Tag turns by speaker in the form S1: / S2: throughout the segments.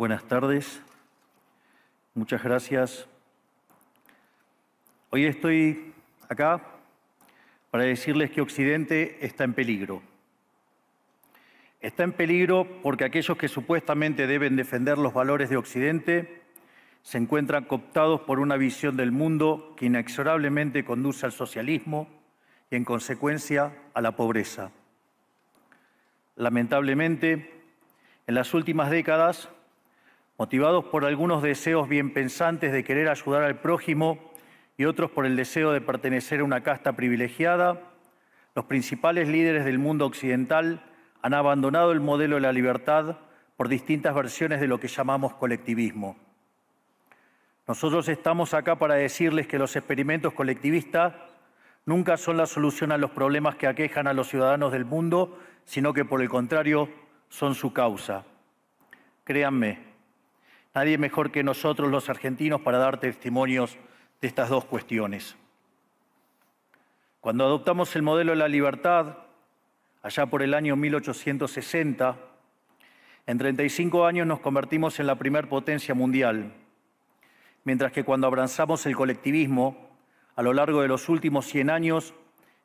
S1: Buenas tardes. Muchas gracias. Hoy estoy acá para decirles que Occidente está en peligro. Está en peligro porque aquellos que supuestamente deben defender los valores de Occidente se encuentran cooptados por una visión del mundo que inexorablemente conduce al socialismo y, en consecuencia, a la pobreza. Lamentablemente, en las últimas décadas, motivados por algunos deseos bien pensantes de querer ayudar al prójimo y otros por el deseo de pertenecer a una casta privilegiada, los principales líderes del mundo occidental han abandonado el modelo de la libertad por distintas versiones de lo que llamamos colectivismo. Nosotros estamos acá para decirles que los experimentos colectivistas nunca son la solución a los problemas que aquejan a los ciudadanos del mundo, sino que, por el contrario, son su causa. Créanme, nadie mejor que nosotros los argentinos para dar testimonios de estas dos cuestiones. Cuando adoptamos el modelo de la libertad, allá por el año 1860, en 35 años nos convertimos en la primer potencia mundial, mientras que cuando abrazamos el colectivismo, a lo largo de los últimos 100 años,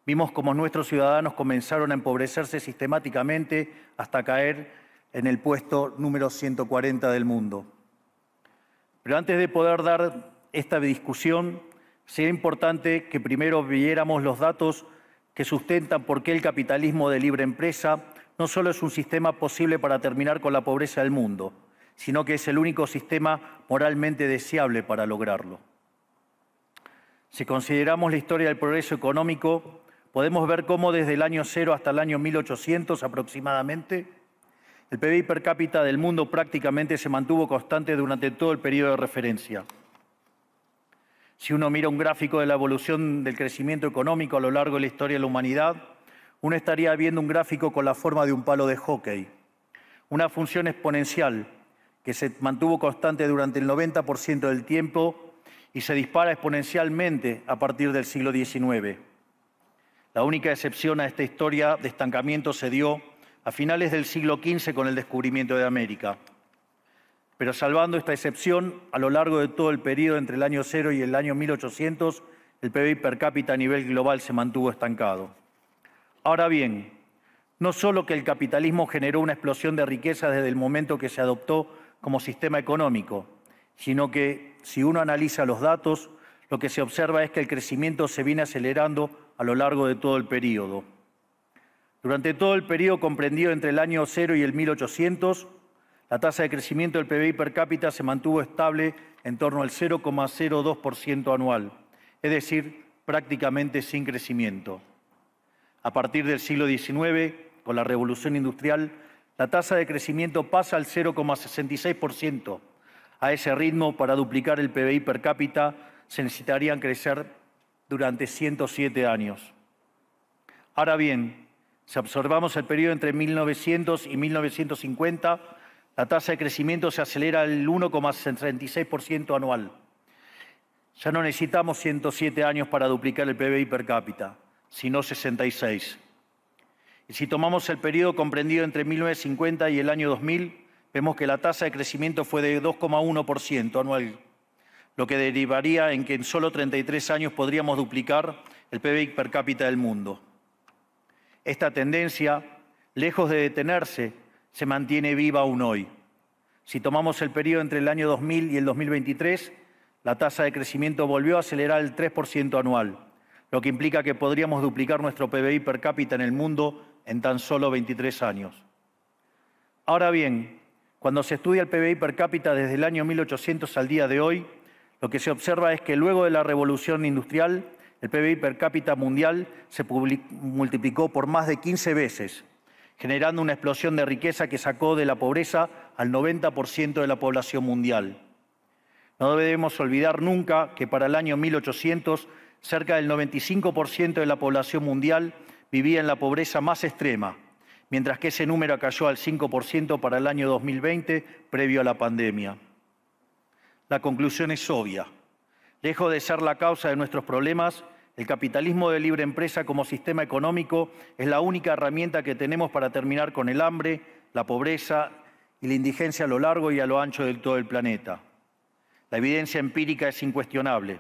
S1: vimos cómo nuestros ciudadanos comenzaron a empobrecerse sistemáticamente hasta caer en el puesto número 140 del mundo. Pero antes de poder dar esta discusión, sería importante que primero viéramos los datos que sustentan por qué el capitalismo de libre empresa no solo es un sistema posible para terminar con la pobreza del mundo, sino que es el único sistema moralmente deseable para lograrlo. Si consideramos la historia del progreso económico, podemos ver cómo desde el año 0 hasta el año 1800 aproximadamente, el PBI per cápita del mundo prácticamente se mantuvo constante durante todo el periodo de referencia. Si uno mira un gráfico de la evolución del crecimiento económico a lo largo de la historia de la humanidad, uno estaría viendo un gráfico con la forma de un palo de hockey, una función exponencial que se mantuvo constante durante el 90% del tiempo y se dispara exponencialmente a partir del siglo XIX. La única excepción a esta historia de estancamiento se dio a finales del siglo XV con el descubrimiento de América. Pero salvando esta excepción, a lo largo de todo el periodo entre el año 0 y el año 1800, el PBI per cápita a nivel global se mantuvo estancado. Ahora bien, no solo que el capitalismo generó una explosión de riqueza desde el momento que se adoptó como sistema económico, sino que, si uno analiza los datos, lo que se observa es que el crecimiento se viene acelerando a lo largo de todo el periodo. Durante todo el periodo comprendido entre el año 0 y el 1800, la tasa de crecimiento del PBI per cápita se mantuvo estable en torno al 0,02% anual, es decir, prácticamente sin crecimiento. A partir del siglo XIX, con la revolución industrial, la tasa de crecimiento pasa al 0,66%. A ese ritmo, para duplicar el PBI per cápita, se necesitarían crecer durante 107 años. Ahora bien, si observamos el periodo entre 1900 y 1950, la tasa de crecimiento se acelera al 1,66% anual. Ya no necesitamos 107 años para duplicar el PBI per cápita, sino 66. Y si tomamos el periodo comprendido entre 1950 y el año 2000, vemos que la tasa de crecimiento fue de 2,1% anual, lo que derivaría en que en solo 33 años podríamos duplicar el PBI per cápita del mundo. Esta tendencia, lejos de detenerse, se mantiene viva aún hoy. Si tomamos el periodo entre el año 2000 y el 2023, la tasa de crecimiento volvió a acelerar el 3% anual, lo que implica que podríamos duplicar nuestro PBI per cápita en el mundo en tan solo 23 años. Ahora bien, cuando se estudia el PBI per cápita desde el año 1800 al día de hoy, lo que se observa es que luego de la revolución industrial, el PBI per cápita mundial se multiplicó por más de 15 veces, generando una explosión de riqueza que sacó de la pobreza al 90% de la población mundial. No debemos olvidar nunca que para el año 1800, cerca del 95% de la población mundial vivía en la pobreza más extrema, mientras que ese número cayó al 5% para el año 2020, previo a la pandemia. La conclusión es obvia. Lejos de ser la causa de nuestros problemas, el capitalismo de libre empresa como sistema económico es la única herramienta que tenemos para terminar con el hambre, la pobreza y la indigencia a lo largo y a lo ancho de todo el planeta. La evidencia empírica es incuestionable.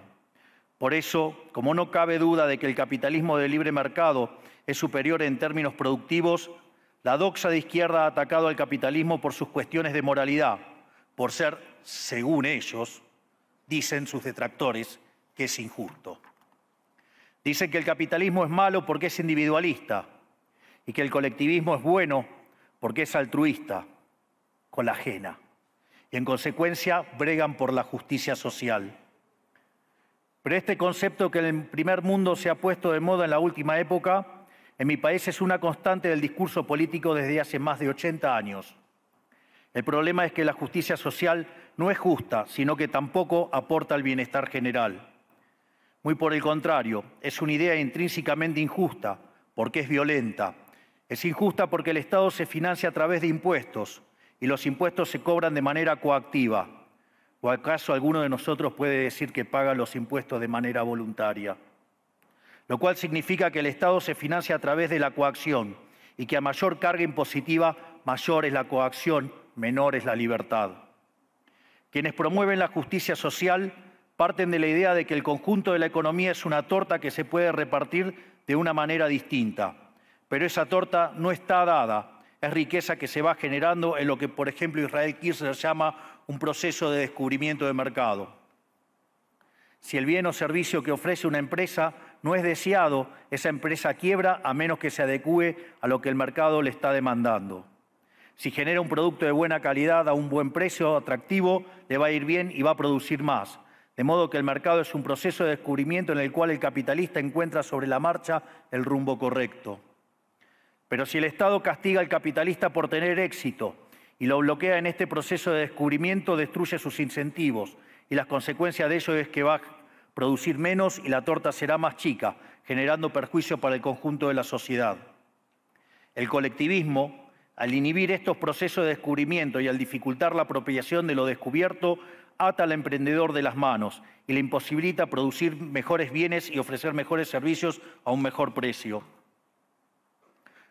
S1: Por eso, como no cabe duda de que el capitalismo de libre mercado es superior en términos productivos, la doxa de izquierda ha atacado al capitalismo por sus cuestiones de moralidad, por ser, según ellos, dicen sus detractores, que es injusto. Dicen que el capitalismo es malo porque es individualista y que el colectivismo es bueno porque es altruista, con la ajena. Y en consecuencia bregan por la justicia social. Pero este concepto que en el primer mundo se ha puesto de moda en la última época, en mi país es una constante del discurso político desde hace más de 80 años. El problema es que la justicia social no es justa, sino que tampoco aporta al bienestar general. Muy por el contrario, es una idea intrínsecamente injusta, porque es violenta. Es injusta porque el Estado se financia a través de impuestos y los impuestos se cobran de manera coactiva. ¿O acaso alguno de nosotros puede decir que paga los impuestos de manera voluntaria? Lo cual significa que el Estado se financia a través de la coacción y que a mayor carga impositiva, mayor es la coacción, menor es la libertad. Quienes promueven la justicia social parten de la idea de que el conjunto de la economía es una torta que se puede repartir de una manera distinta. Pero esa torta no está dada, es riqueza que se va generando en lo que, por ejemplo, Israel Kirzler llama un proceso de descubrimiento de mercado. Si el bien o servicio que ofrece una empresa no es deseado, esa empresa quiebra a menos que se adecúe a lo que el mercado le está demandando. Si genera un producto de buena calidad a un buen precio atractivo, le va a ir bien y va a producir más. De modo que el mercado es un proceso de descubrimiento en el cual el capitalista encuentra sobre la marcha el rumbo correcto. Pero si el Estado castiga al capitalista por tener éxito y lo bloquea en este proceso de descubrimiento, destruye sus incentivos y las consecuencias de ello es que va a producir menos y la torta será más chica, generando perjuicio para el conjunto de la sociedad. El colectivismo, al inhibir estos procesos de descubrimiento y al dificultar la apropiación de lo descubierto, ata al emprendedor de las manos y le imposibilita producir mejores bienes y ofrecer mejores servicios a un mejor precio.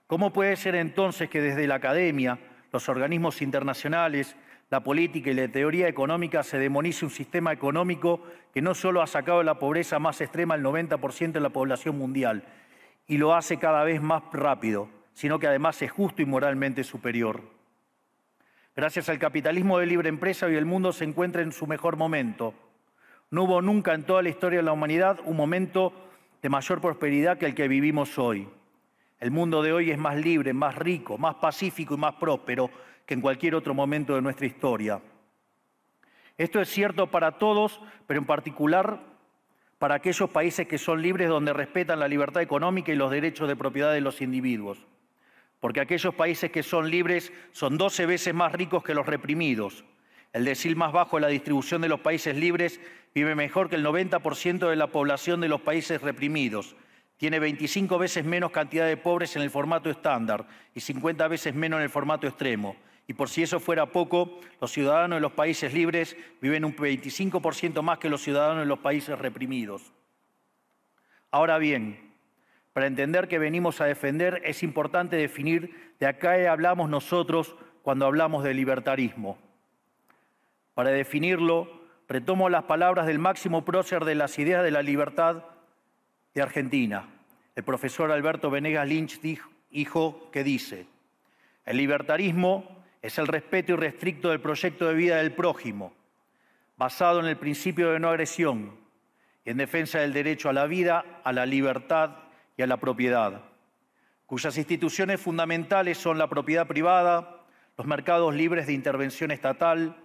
S1: ¿Cómo puede ser entonces que desde la academia, los organismos internacionales, la política y la teoría económica se demonice un sistema económico que no solo ha sacado de la pobreza más extrema al 90% de la población mundial y lo hace cada vez más rápido, sino que además es justo y moralmente superior? Gracias al capitalismo de libre empresa, hoy el mundo se encuentra en su mejor momento. No hubo nunca en toda la historia de la humanidad un momento de mayor prosperidad que el que vivimos hoy. El mundo de hoy es más libre, más rico, más pacífico y más próspero que en cualquier otro momento de nuestra historia. Esto es cierto para todos, pero en particular para aquellos países que son libres, donde respetan la libertad económica y los derechos de propiedad de los individuos. Porque aquellos países que son libres son 12 veces más ricos que los reprimidos. El decil más bajo de la distribución de los países libres vive mejor que el 90% de la población de los países reprimidos. Tiene 25 veces menos cantidad de pobres en el formato estándar y 50 veces menos en el formato extremo. Y por si eso fuera poco, los ciudadanos de los países libres viven un 25% más que los ciudadanos de los países reprimidos. Ahora bien, para entender qué venimos a defender, es importante definir de a qué hablamos nosotros cuando hablamos de libertarismo. Para definirlo, retomo las palabras del máximo prócer de las ideas de la libertad de Argentina, el profesor Alberto Venegas Lynch, dijo que dice: el libertarismo es el respeto irrestricto del proyecto de vida del prójimo, basado en el principio de no agresión y en defensa del derecho a la vida, a la libertad y a la propiedad, cuyas instituciones fundamentales son la propiedad privada, los mercados libres de intervención estatal,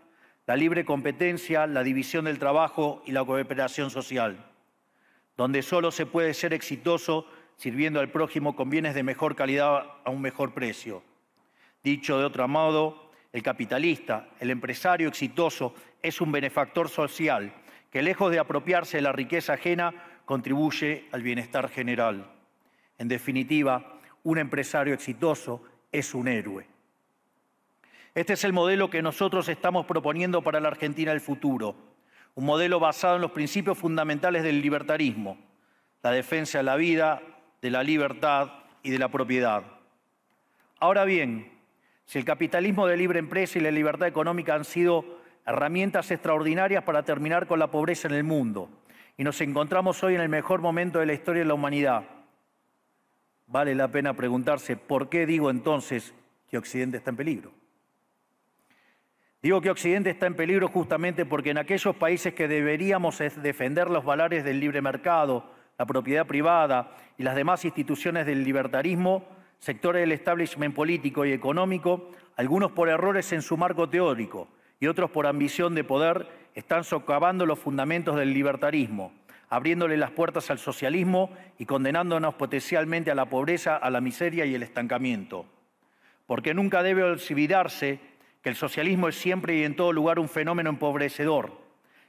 S1: la libre competencia, la división del trabajo y la cooperación social, donde solo se puede ser exitoso sirviendo al prójimo con bienes de mejor calidad a un mejor precio. Dicho de otro modo, el capitalista, el empresario exitoso, es un benefactor social que, lejos de apropiarse de la riqueza ajena, contribuye al bienestar general. En definitiva, un empresario exitoso es un héroe. Este es el modelo que nosotros estamos proponiendo para la Argentina del futuro. Un modelo basado en los principios fundamentales del libertarismo, la defensa de la vida, de la libertad y de la propiedad. Ahora bien, Si el capitalismo de libre empresa y la libertad económica han sido herramientas extraordinarias para terminar con la pobreza en el mundo, y nos encontramos hoy en el mejor momento de la historia de la humanidad, vale la pena preguntarse, ¿por qué digo entonces que Occidente está en peligro? Digo que Occidente está en peligro justamente porque en aquellos países que deberíamos defender los valores del libre mercado, la propiedad privada y las demás instituciones del libertarismo, sectores del establishment político y económico, algunos por errores en su marco teórico y otros por ambición de poder, están socavando los fundamentos del libertarismo, abriéndole las puertas al socialismo y condenándonos potencialmente a la pobreza, a la miseria y el estancamiento. Porque nunca debe olvidarse que el socialismo es siempre y en todo lugar un fenómeno empobrecedor,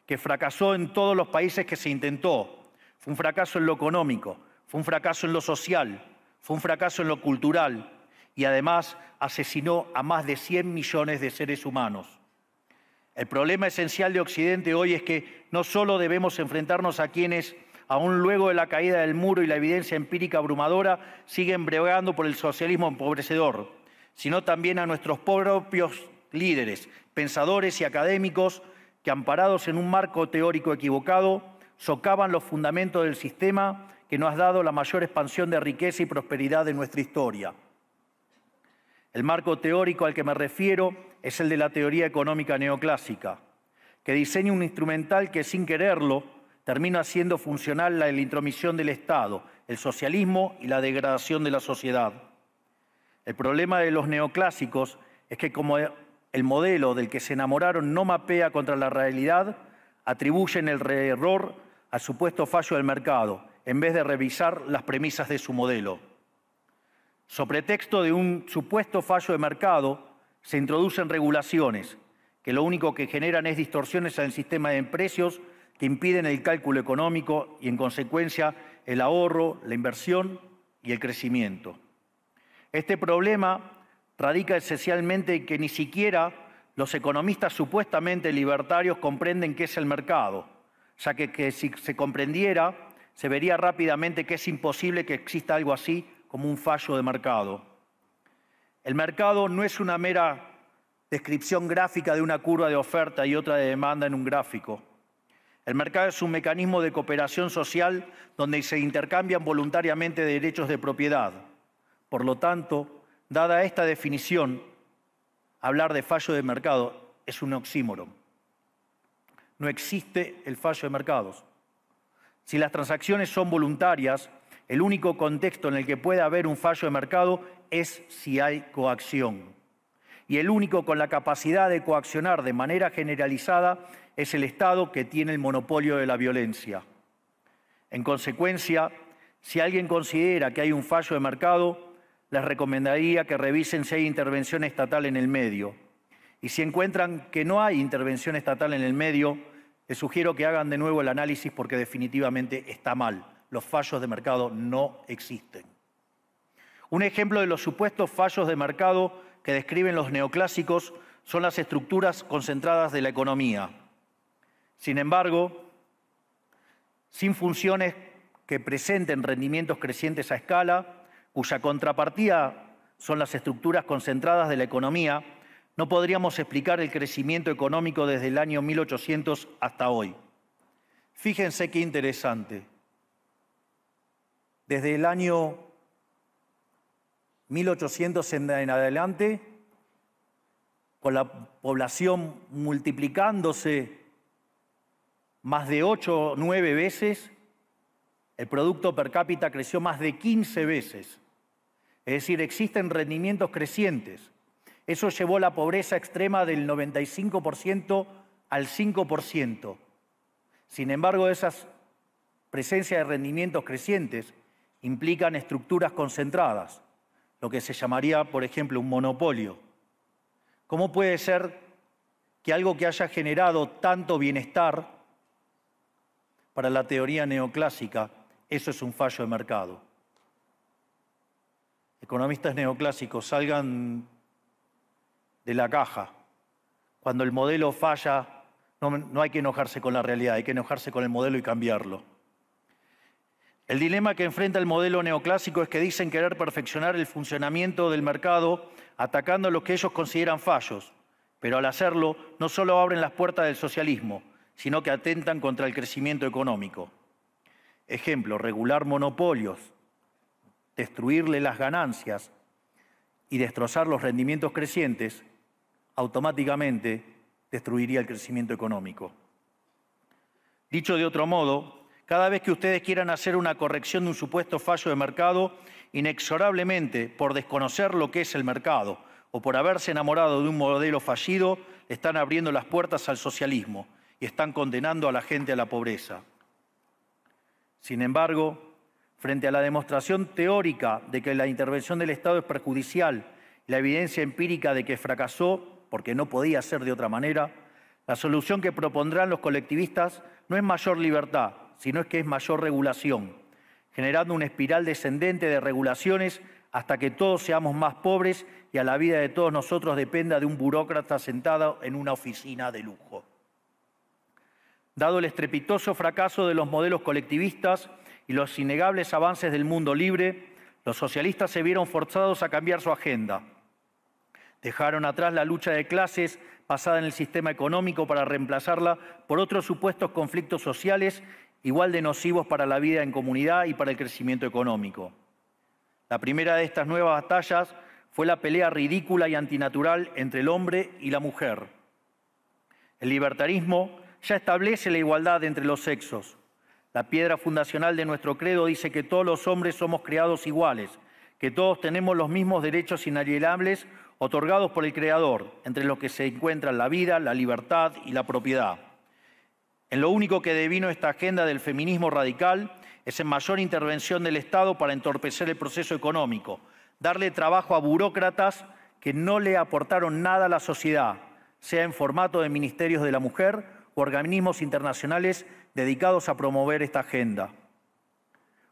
S1: que fracasó en todos los países que se intentó. Fue un fracaso en lo económico, fue un fracaso en lo social, fue un fracaso en lo cultural y además asesinó a más de 100 millones de seres humanos. El problema esencial de Occidente hoy es que no solo debemos enfrentarnos a quienes, aún luego de la caída del muro y la evidencia empírica abrumadora, siguen bregando por el socialismo empobrecedor, sino también a nuestros propios líderes, pensadores y académicos que, amparados en un marco teórico equivocado, socavan los fundamentos del sistema que nos ha dado la mayor expansión de riqueza y prosperidad de nuestra historia. El marco teórico al que me refiero es el de la teoría económica neoclásica, que diseña un instrumental que, sin quererlo, termina haciendo funcional la intromisión del Estado, el socialismo y la degradación de la sociedad. El problema de los neoclásicos es que, como el modelo del que se enamoraron no mapea contra la realidad, atribuyen el error al supuesto fallo del mercado, en vez de revisar las premisas de su modelo. Sobre pretexto de un supuesto fallo de mercado, se introducen regulaciones que lo único que generan es distorsiones en el sistema de precios que impiden el cálculo económico y, en consecuencia, el ahorro, la inversión y el crecimiento. Este problema radica esencialmente en que ni siquiera los economistas supuestamente libertarios comprenden qué es el mercado, ya que si se comprendiera, se vería rápidamente que es imposible que exista algo así como un fallo de mercado. El mercado no es una mera descripción gráfica de una curva de oferta y otra de demanda en un gráfico. El mercado es un mecanismo de cooperación social donde se intercambian voluntariamente derechos de propiedad. Por lo tanto, dada esta definición, hablar de fallo de mercado es un oxímoron. No existe el fallo de mercados. Si las transacciones son voluntarias, el único contexto en el que puede haber un fallo de mercado es si hay coacción. Y el único con la capacidad de coaccionar de manera generalizada es el Estado, que tiene el monopolio de la violencia. En consecuencia, si alguien considera que hay un fallo de mercado, les recomendaría que revisen si hay intervención estatal en el medio. Y si encuentran que no hay intervención estatal en el medio, les sugiero que hagan de nuevo el análisis porque definitivamente está mal. Los fallos de mercado no existen. Un ejemplo de los supuestos fallos de mercado que describen los neoclásicos son las estructuras concentradas de la economía. Sin embargo, sin funciones que presenten rendimientos crecientes a escala, cuya contrapartida son las estructuras concentradas de la economía, no podríamos explicar el crecimiento económico desde el año 1800 hasta hoy. Fíjense qué interesante. Desde el año 1800 en adelante, con la población multiplicándose más de 8 o 9 veces, el producto per cápita creció más de 15 veces. Es decir, existen rendimientos crecientes. Eso llevó la pobreza extrema del 95% al 5%. Sin embargo, esas presencias de rendimientos crecientes implican estructuras concentradas, lo que se llamaría, por ejemplo, un monopolio. ¿Cómo puede ser que algo que haya generado tanto bienestar para la teoría neoclásica, eso es un fallo de mercado? Economistas neoclásicos, salgan de la caja. Cuando el modelo falla, no hay que enojarse con la realidad, hay que enojarse con el modelo y cambiarlo. El dilema que enfrenta el modelo neoclásico es que dicen querer perfeccionar el funcionamiento del mercado atacando lo que ellos consideran fallos, pero al hacerlo no solo abren las puertas del socialismo, sino que atentan contra el crecimiento económico. Ejemplo, regular monopolios, destruirle las ganancias y destrozar los rendimientos crecientes, automáticamente destruiría el crecimiento económico. Dicho de otro modo, cada vez que ustedes quieran hacer una corrección de un supuesto fallo de mercado, inexorablemente, por desconocer lo que es el mercado o por haberse enamorado de un modelo fallido, están abriendo las puertas al socialismo y están condenando a la gente a la pobreza. Sin embargo, frente a la demostración teórica de que la intervención del Estado es perjudicial y la evidencia empírica de que fracasó porque no podía ser de otra manera, la solución que propondrán los colectivistas no es mayor libertad, sino que es mayor regulación, generando una espiral descendente de regulaciones hasta que todos seamos más pobres y a la vida de todos nosotros dependa de un burócrata sentado en una oficina de lujo. Dado el estrepitoso fracaso de los modelos colectivistas y los innegables avances del mundo libre, los socialistas se vieron forzados a cambiar su agenda. Dejaron atrás la lucha de clases basada en el sistema económico para reemplazarla por otros supuestos conflictos sociales igual de nocivos para la vida en comunidad y para el crecimiento económico. La primera de estas nuevas batallas fue la pelea ridícula y antinatural entre el hombre y la mujer. El libertarismo ya establece la igualdad entre los sexos. La piedra fundacional de nuestro credo dice que todos los hombres somos creados iguales, que todos tenemos los mismos derechos inalienables otorgados por el Creador, entre los que se encuentran la vida, la libertad y la propiedad. En lo único que devino esta agenda del feminismo radical es en mayor intervención del Estado para entorpecer el proceso económico, darle trabajo a burócratas que no le aportaron nada a la sociedad, sea en formato de ministerios de la mujer o organismos internacionales dedicados a promover esta agenda.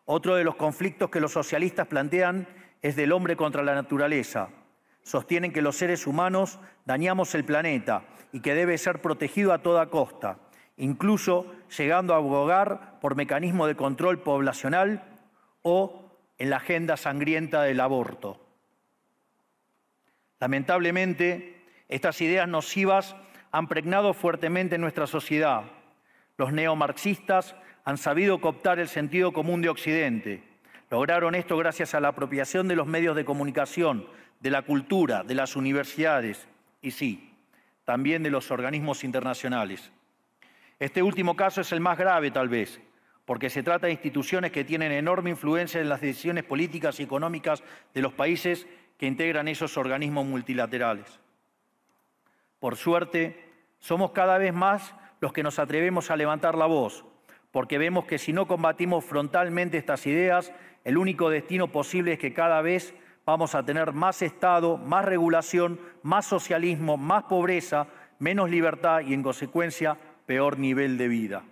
S1: Otro de los conflictos que los socialistas plantean es del hombre contra la naturaleza. Sostienen que los seres humanos dañamos el planeta y que debe ser protegido a toda costa, incluso llegando a abogar por mecanismos de control poblacional o en la agenda sangrienta del aborto. Lamentablemente, estas ideas nocivas han pregnado fuertemente en nuestra sociedad. Los neomarxistas han sabido cooptar el sentido común de Occidente. Lograron esto gracias a la apropiación de los medios de comunicación, de la cultura, de las universidades y sí, también de los organismos internacionales. Este último caso es el más grave, tal vez, porque se trata de instituciones que tienen enorme influencia en las decisiones políticas y económicas de los países que integran esos organismos multilaterales. Por suerte, somos cada vez más los que nos atrevemos a levantar la voz, porque vemos que si no combatimos frontalmente estas ideas, el único destino posible es que cada vez vamos a tener más Estado, más regulación, más socialismo, más pobreza, menos libertad y, en consecuencia, peor nivel de vida.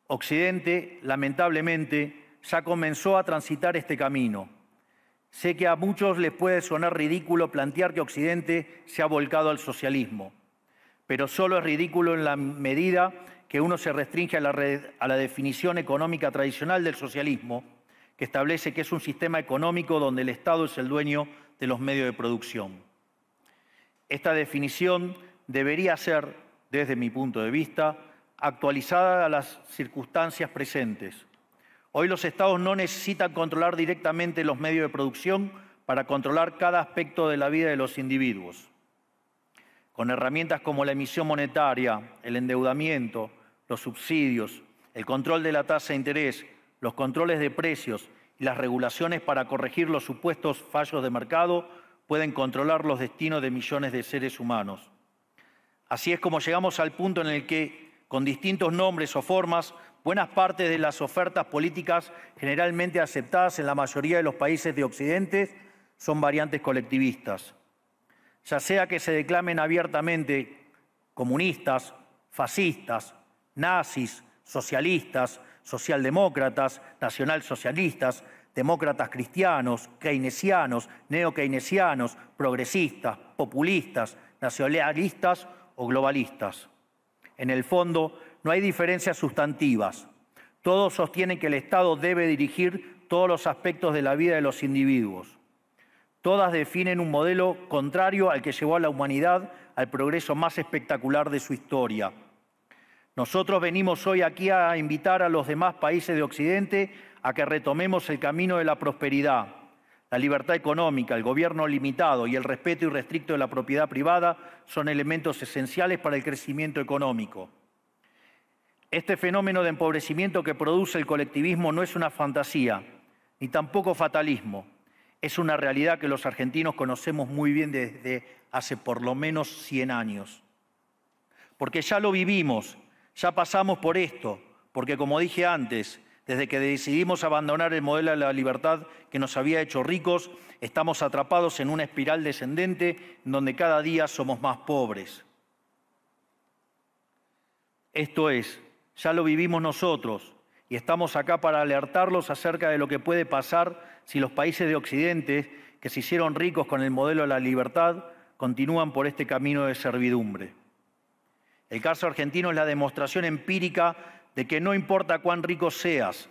S1: Occidente, lamentablemente, ya comenzó a transitar este camino. Sé que a muchos les puede sonar ridículo plantear que Occidente se ha volcado al socialismo, pero solo es ridículo en la medida que uno se restringe a la definición económica tradicional del socialismo, que establece que es un sistema económico donde el Estado es el dueño de los medios de producción. Esta definición debería ser, desde mi punto de vista, actualizada a las circunstancias presentes. Hoy los Estados no necesitan controlar directamente los medios de producción para controlar cada aspecto de la vida de los individuos. Con herramientas como la emisión monetaria, el endeudamiento, los subsidios, el control de la tasa de interés, los controles de precios y las regulaciones para corregir los supuestos fallos de mercado, pueden controlar los destinos de millones de seres humanos. Así es como llegamos al punto en el que, con distintos nombres o formas, buenas partes de las ofertas políticas generalmente aceptadas en la mayoría de los países de Occidente son variantes colectivistas. Ya sea que se declamen abiertamente comunistas, fascistas, nazis, socialistas, socialdemócratas, nacionalsocialistas, demócratas cristianos, keynesianos, neokeynesianos, progresistas, populistas, nacionalistas o globalistas. En el fondo, no hay diferencias sustantivas. Todos sostienen que el Estado debe dirigir todos los aspectos de la vida de los individuos. Todas definen un modelo contrario al que llevó a la humanidad al progreso más espectacular de su historia. Nosotros venimos hoy aquí a invitar a los demás países de Occidente a que retomemos el camino de la prosperidad. La libertad económica, el gobierno limitado y el respeto irrestricto de la propiedad privada son elementos esenciales para el crecimiento económico. Este fenómeno de empobrecimiento que produce el colectivismo no es una fantasía, ni tampoco fatalismo. Es una realidad que los argentinos conocemos muy bien desde hace por lo menos 100 años. Porque ya lo vivimos, ya pasamos por esto, porque como dije antes, desde que decidimos abandonar el modelo de la libertad que nos había hecho ricos, estamos atrapados en una espiral descendente en donde cada día somos más pobres. Esto es, ya lo vivimos nosotros y estamos acá para alertarlos acerca de lo que puede pasar si los países de Occidente, que se hicieron ricos con el modelo de la libertad, continúan por este camino de servidumbre. El caso argentino es la demostración empírica de que no importa cuán rico seas,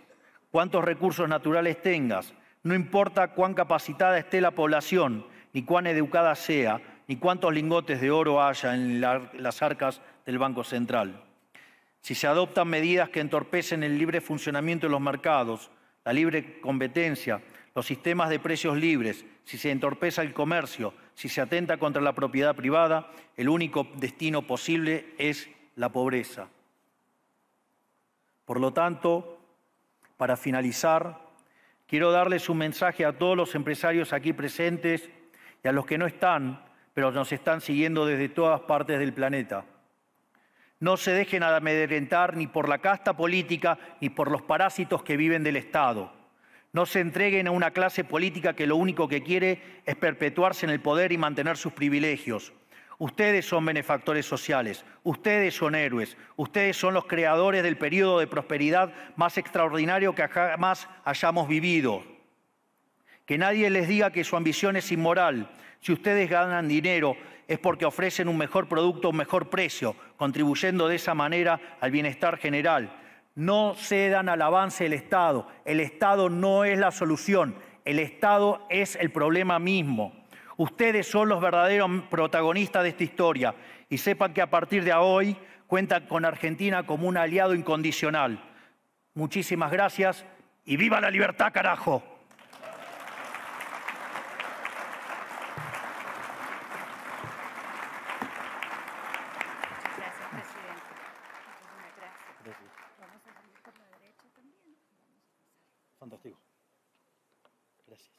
S1: cuántos recursos naturales tengas, no importa cuán capacitada esté la población, ni cuán educada sea, ni cuántos lingotes de oro haya en las arcas del Banco Central. Si se adoptan medidas que entorpecen el libre funcionamiento de los mercados, la libre competencia, los sistemas de precios libres, si se entorpece el comercio, si se atenta contra la propiedad privada, el único destino posible es la pobreza. Por lo tanto, para finalizar, quiero darles un mensaje a todos los empresarios aquí presentes y a los que no están, pero nos están siguiendo desde todas partes del planeta. No se dejen amedrentar ni por la casta política ni por los parásitos que viven del Estado. No se entreguen a una clase política que lo único que quiere es perpetuarse en el poder y mantener sus privilegios. Ustedes son benefactores sociales, ustedes son héroes, ustedes son los creadores del periodo de prosperidad más extraordinario que jamás hayamos vivido. Que nadie les diga que su ambición es inmoral. Si ustedes ganan dinero es porque ofrecen un mejor producto a un mejor precio, contribuyendo de esa manera al bienestar general. No cedan al avance del Estado. El Estado no es la solución. El Estado es el problema mismo. Ustedes son los verdaderos protagonistas de esta historia y sepan que a partir de hoy cuentan con Argentina como un aliado incondicional. Muchísimas gracias y ¡viva la libertad, carajo! Fantástico. Gracias.